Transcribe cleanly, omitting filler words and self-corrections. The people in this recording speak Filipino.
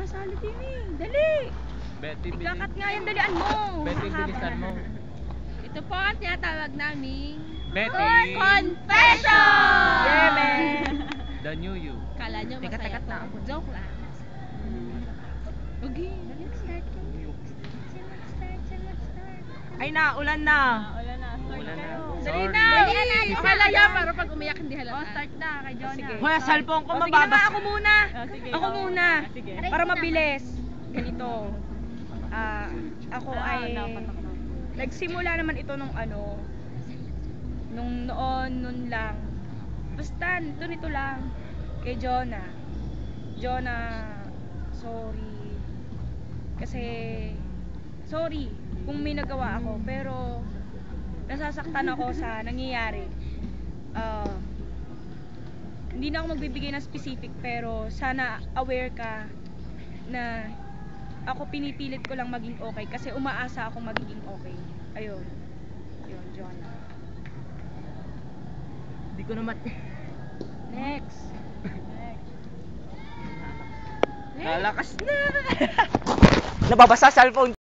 sasali din eh. Dali! Betty, Ikakat nga yan, dalian mo. Betty, bilisan mo. Ito po ang tinatawag naming Betty! confession! Yeah, man! The new you. Kala nyo masaya Teka-teka to. na ako. Joke lang. Okay. Ay na, ulan na. Ulan na. Dali Sorry. na! Okay lang yan, para pag umiyak hindi halata. Start na kay Jonah. Sige. Hoy, cellphone ko Sige mababas. na, ako muna. sige. Ako muna. Sige. Para mabilis. Ganito. Ako ay nagsimula naman ito nung noon lang. Basta nito lang kay Jonah. Jonah, sorry. Kasi sorry kung may nagawa ako, pero nasasaktan ako sa nangyayari. Hindi na ako magbibigay ng specific, pero sana aware ka na ako pinipilit ko lang maging okay kasi umaasa akong magiging okay. Ayun. Yun, Jonah. Hindi ko naman. Next. Lalakas na. Nababasa cellphone.